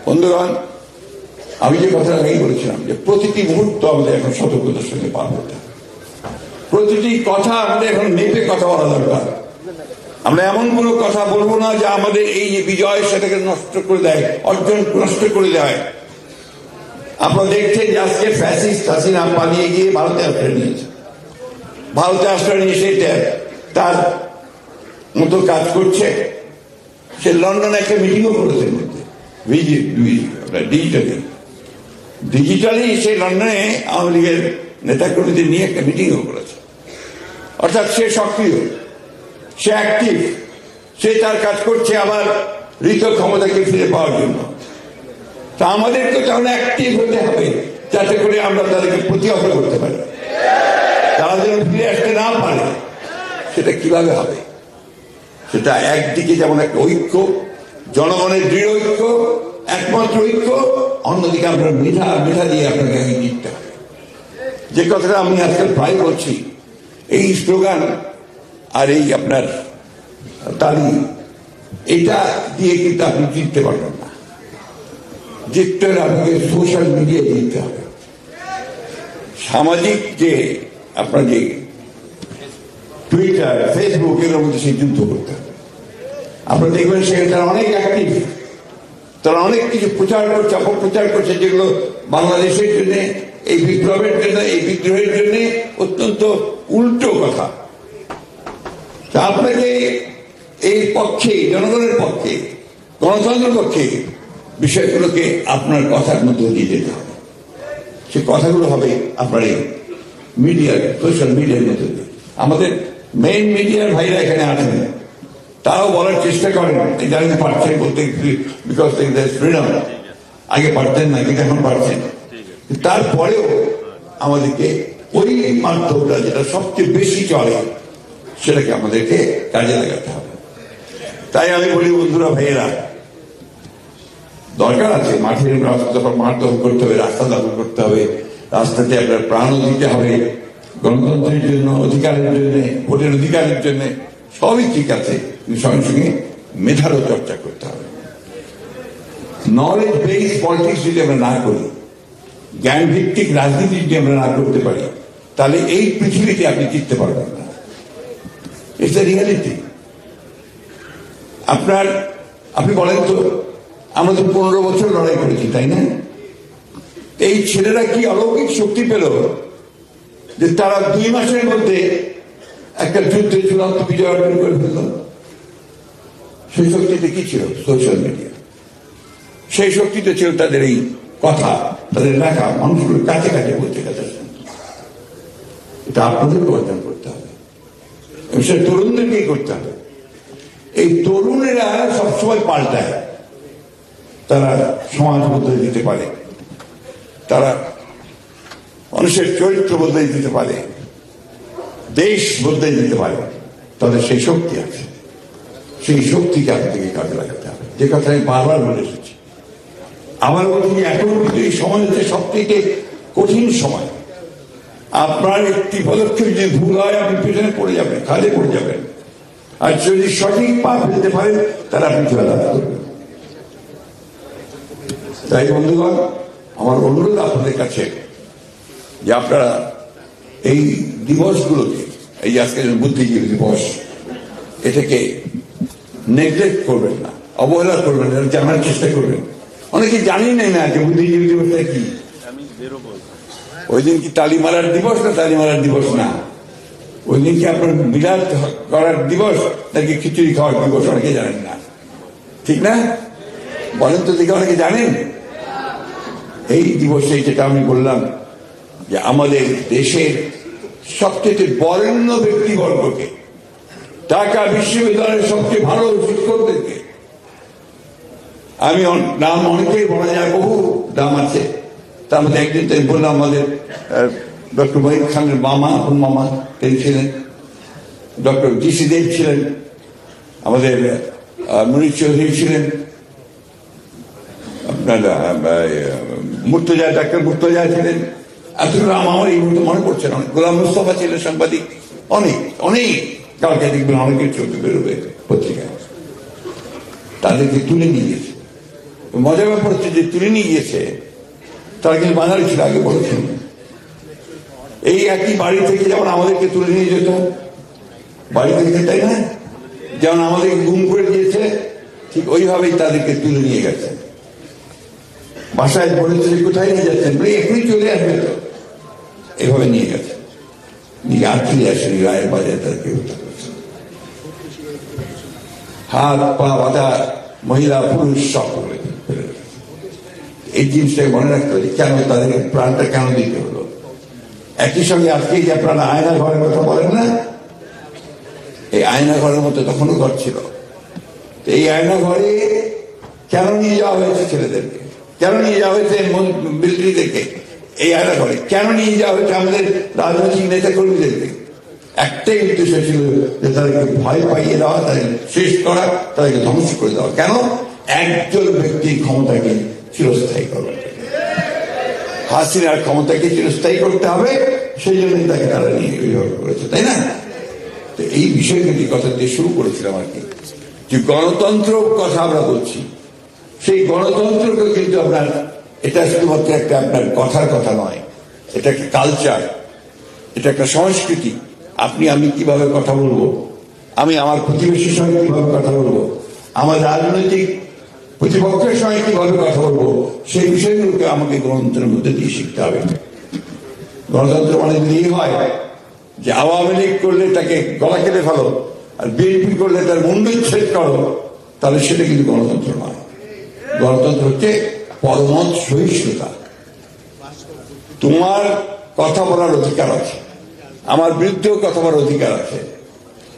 বন্ধুগণ, আমি যে কথাটা আগেই বলেছিলাম যে প্রতিটি মুহূর্ত আমাদের এখন সতর্কতার সঙ্গে পার হতে হবে। প্রতিটি কথা আমাদের এখন মেপে কথা বলা দরকার। আমরা এমন কোনো কথা বলবো না যে আমাদের এই যে বিজয় সেটাকে নষ্ট করে দেয়, অর্জন নষ্ট করে দেয়। আপনারা দেখছেন যে আজকে ফ্যাসিস্ট হাসিনা পালিয়ে গিয়ে ভারতে আশ্রয় নিয়েছে। ভারতে আশ্রয় নিয়ে সে তার মতো কাজ করছে। সে লন্ডনে একটা মিটিংও করেছে ডিজিটালি সে লন্ডনে আওয়ামী লীগের নেতাকর্মীদের নিয়ে একটা মিটিংও করেছে। অর্থাৎ সে সক্রিয়, সে অ্যাক্টিভ, সে তার কাজ করছে আবার ঋত ক্ষমতাকে ফিরে পাওয়ার জন্য। তা আমাদেরকে তাহলে অ্যাক্টিভ হতে হবে যাতে করে আমরা তাদেরকে প্রতিহত করতে পারি। তারা যেন ফিরে আসতে না পারে, সেটা কিভাবে হবে? সেটা একদিকে যেমন একটা ঐক্য, জনগণের দৃঢ় ঐক্য, একমাত্র ঐক্য, অন্যদিকে আমরা মেধা দিয়ে আপনাকে জিততে হবে। যে কথাটা আমি আজকাল প্রায় বলছি, এই স্লোগান আর এই আপনার তালি, এটা দিয়ে কিন্তু আপনি জিততে পারবেন না। জিততে হলে আপনাকে সোশ্যাল মিডিয়ায় জিততে হবে। সামাজিক যে আপনার যে টুইটার, ফেসবুক, এর মধ্যে সেই যুদ্ধ করতে হবে। আপনারা দেখবেন সেখানে তারা অনেক অ্যাক্টিভ, তারা অনেক কিছু প্রচার করছে, অপপ্রচার করছে, যেগুলো বাংলাদেশের জন্য, এই বিপ্লবের জন্য, এই বিদ্রোহের জন্য অত্যন্ত উল্টো কথা। তা আপনাকে এই পক্ষে, জনগণের পক্ষে, গণতন্ত্রের পক্ষে বিষয়গুলোকে আপনার কথার মধ্যে দিয়ে যেতে হবে। সে কথাগুলো হবে আপনার এই মিডিয়ার, সোশ্যাল মিডিয়ার মধ্যে দিয়ে। আমাদের মেইন মিডিয়ার ভাইরা এখানে আছেন, তারাও বলার চেষ্টা করেন, জানেন পারছেন বলতে, বিকজ ফ্রিডম। আগে পারতেন না, কিন্তু এখন পারছেন। তারপরেও আমাদেরকে ওই মাধ্যমটা যেটা সবচেয়ে বেশি চলে, সেটাকে আমাদেরকে কাজে লাগাতে হবে। তাই আমি বলি, বন্ধুরা, ভাইয়েরা, দরকার আছে মাঠের মাঠ দখল করতে হবে, রাস্তা দখল করতে হবে, রাস্তাতে আপনার প্রাণও দিতে হবে গণতন্ত্রের জন্য, অধিকারের জন্য, ভোটের অধিকারের জন্য। সবই ঠিক আছে, কিন্তু সঙ্গে সঙ্গে মেধারও চর্চা করতে হবে। নলেজ বেসড পলিটিক্স যদি আমরা না করি, জ্ঞান ভিত্তিক রাজনীতি যদি আমরা না করতে পারি, তাহলে এই পৃথিবীতে আপনি জিততে পারবেন না। It's the reality. আপনি বলেন তো, আমরা তো 15 বছর লড়াই করেছি, তাই না? এই ছেলেরা কি অলৌকিক শক্তি পেল যে তারা 2 মাসের মধ্যে একটা যুদ্ধে চূড়ান্ত বিজয় অর্জন করে ফেলল? সেই শক্তিতে কি ছিল? Social media. সেই শক্তিতে ছিল তাদের এই কথা, তাদের লেখা, মানুষগুলোর কাছে কাছে বলতে কাছে। এটা আপনাদেরকে অর্জন করতে হবে, সে তরুণদেরকেই করতে হবে। এই তরুণেরা সবসময় পাল্টায়, তারা সমাজ বদলে দিতে পারে, তারা মানুষের চরিত্র বদলে দিতে পারে, দেশ বদলে দিতে পারে। তাদের সেই শক্তি আছে, সেই শক্তিকে আপনাদেরকে কাজে লাগাতে হবে। যে কথা আমি বারবার বলে এসেছি, আমার বলছি এখন কিন্তু এই সময় হচ্ছে সবথেকে কঠিন সময়। আপনার একটি পদক্ষেপ যদি ভুল হয়, আপনি পেছনে পড়ে যাবেন, খাদে পড়ে যাবেন। আর যদি সঠিক পা ফেলতে পারেন, তারা আপনি জয়লাভ করবেন। তাই বন্ধুগণ, আমার অনুরোধ আপনাদের কাছে যে আপনারা এই দিবসগুলোকে, এই যে আজকে বুদ্ধিজীবী দিবস, এটাকে নেগলেক্ট করবেন না, অবহেলা করবেন না, জানার চেষ্টা করবেন। অনেকে জানি না যে বুদ্ধিজীবী দিবসটা কি। ওই দিন কি তালি মারার দিবস না তালি মারার দিবস না? ওই দিন কি আপনার বিলাস করার দিবস নাকি খিচুড়ি খাওয়ার দিবস? অনেকে জানেন না, ঠিক না? বলেন তো দেখে, অনেকে জানেন? এই দিবসে যেটা আমি বললাম, যে আমাদের দেশের সবচেয়ে বরেণ্য ব্যক্তিবর্গকে, ঢাকা বিশ্ববিদ্যালয়ের সবচেয়ে ভালো শিক্ষকদেরকে, আমি নাম অনেকেই বলা যায়, বহু নাম আছে, তার মধ্যে একদিন তাই বললাম, আমাদের ডক্টর মহিদ খানের মামা, আপন মামা তিনি ছিলেন, ডক্টর জিসি দেব ছিলেন, আমাদের মুনির চৌধুরী ছিলেন, আপনার মুর্তজা, ডাক্তার মুর্তজা ছিলেন, এতগুলো আমার এই মুহূর্তে মনে পড়ছে না। গোলাম মুস্তফা ছিলেন সাংবাদিক, অনেক অনেক, কালকে দেখবেন অনেকের চলতে বেরোবে পত্রিকায়, তাদেরকে তুলে নিয়ে গেছে। মজার ব্যাপার হচ্ছে যে তুলে নিয়ে গিয়েছে তারা কিন্তু বাঙালি ছিল, আগে বলেছেন। এই একই বাড়ি থেকে যেমন আমাদেরকে তুলে নিয়ে যেত বাড়ি থেকে, তাই না? যেমন আমাদেরকে গুম করে দিয়েছে, ঠিক ওইভাবেই তাদেরকে তুলে নিয়ে গেছে। বাসায় বলেছে যে কোথায় নিয়ে যাচ্ছেন, বলে এখনই চলে আসবে তো, এভাবে নিয়ে গেছে। নিয়ে আর ফিরে আসেনি, রায়ের বাজারে তাদেরকে হত্যা করেছে। হাত পা বাঁধা মহিলা পুরুষ সব করে ফেলে। এই জিনিসটাকে মনে রাখতে হবে, কেন তাদেরকে প্রাণটা কেন দিতে হলো। একই সঙ্গে আজকে যে আপনারা আয়না ঘরের কথা বলেন না, এই আয়না ঘরের মতো তখনও ঘর ছিল। এই আয়না ঘরে কেন নিয়ে যাওয়া হয়েছে ছেলেদেরকে, কেন নিয়ে যাওয়া হয়েছে মিলিটারিদেরকে, এই আয়না ঘরে কেন নিয়ে যাওয়া হয়েছে আমাদের রাজনৈতিক নেতা কর্মীদেরকে, একটাই উদ্দেশ্য ছিল যে তাদেরকে ভয় পাইয়ে দেওয়া, তাদেরকে শেষ করা, তাদেরকে ধ্বংস করে দেওয়া। কেন? একজন ব্যক্তির ক্ষমতাকে চিরস্থায়ী করবে, হাসিনার ক্ষমতাকে চিরস্থায়ী করতে হবে, সেই জন্যই তাকে তারা নিয়ে এইভাবে করেছে, তাই না? তো এই বিষয়গুলি কথা দিয়ে শুরু করেছিলাম আর কি, যে গণতন্ত্র কথা আমরা বলছি, সেই গণতন্ত্রকে কিন্তু আপনার এটা শুধুমাত্র একটা আপনার কথার কথা নয়, এটা একটা কালচার, এটা একটা সংস্কৃতি। আপনি আমি কিভাবে কথা বলবো, আমি আমার প্রতিবেশীর সঙ্গে কিভাবে কথা বলবো, আমার রাজনৈতিক প্রতিপক্ষের সঙ্গে কিভাবে কথা বলবো, সেই বিষয়গুলোকে আমাকে গণতন্ত্রের মধ্যে দিয়ে শিখতে হবে। গণতন্ত্র মানে এই হয় যে আওয়ামী লীগ করলে তাকে গলা কেটে ফেলো, আর বিএনপি করলে তার মুন্ডুচ্ছেদ করো, তাহলে সেটা কিন্তু গণতন্ত্র নয়। গণতন্ত্র হচ্ছে পরমত সহিষ্ণুতা। তোমার কথা বলার অধিকার আছে, আমার বিরুদ্ধেও কথা বলার অধিকার আছে,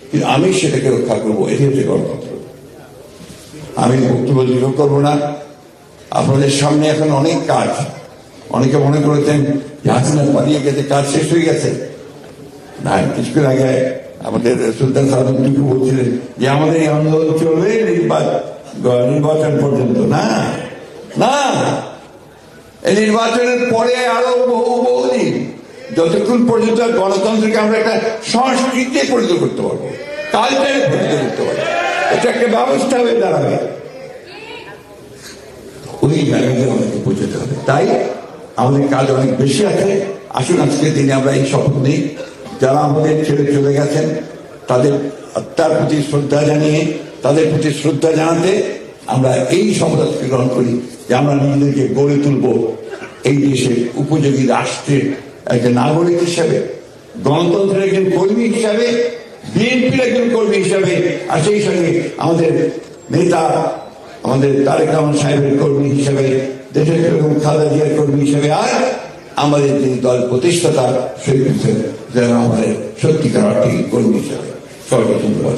কিন্তু আমি সেটাকে রক্ষা করবো, এটি হচ্ছে গণতন্ত্র। আমি বক্তব্য দীর্ঘ করবো না। আপনাদের সামনে এখন অনেক কাজ। অনেকে মনে করেছেন যে হাসিনা পালিয়ে গেছে, কাজ শেষ হয়ে গেছে। না, কিছুক্ষণ আগে আমাদের সুলতান সাহেব বলছিলেন যে আমাদের এই আন্দোলন চলবে নির্বাচন পর্যন্ত। না না, এই নির্বাচনের পরে আরো বহুদিন, যতক্ষণ পর্যন্ত গণতন্ত্রকে আমরা একটা সংস্কৃতিতে পরিণত করতে পারবো, কালচারে পরিণত করতে পারবো, এটা একটা ব্যবস্থা হয়ে দাঁড়াবে, ওই জায়গাতে আমাদেরকে পৌঁছতে হবে। তাই আমাদের কাজ অনেক বেশি আছে। আসুন আজকের দিনে আমরা এই শপথ নিই, যারা আমাদের ছেড়ে চলে গেছেন তাদের আত্মার প্রতি শ্রদ্ধা জানিয়ে, তাদের প্রতি শ্রদ্ধা জানাতে আমরা এই শপথকে গ্রহণ করি যে আমরা নিজেদেরকে গড়ে তুলব এই দেশের উপযোগী রাষ্ট্রের একজন নাগরিক হিসাবে, গণতন্ত্রের একজন কর্মী হিসাবে, বিএনপির একজন কর্মী হিসাবে, আর সেই সঙ্গে আমাদের নেতা আমাদের তারেক রহমান সাহেবের কর্মী হিসাবে, দেশের খালেদা জিয়ার কর্মী হিসাবে, আর আমাদের যে দল প্রতিষ্ঠাতা শহীদ হোসেন আমাদের সত্যিকার অর্থে কর্মী হিসাবে। সবাইকে ধন্যবাদ।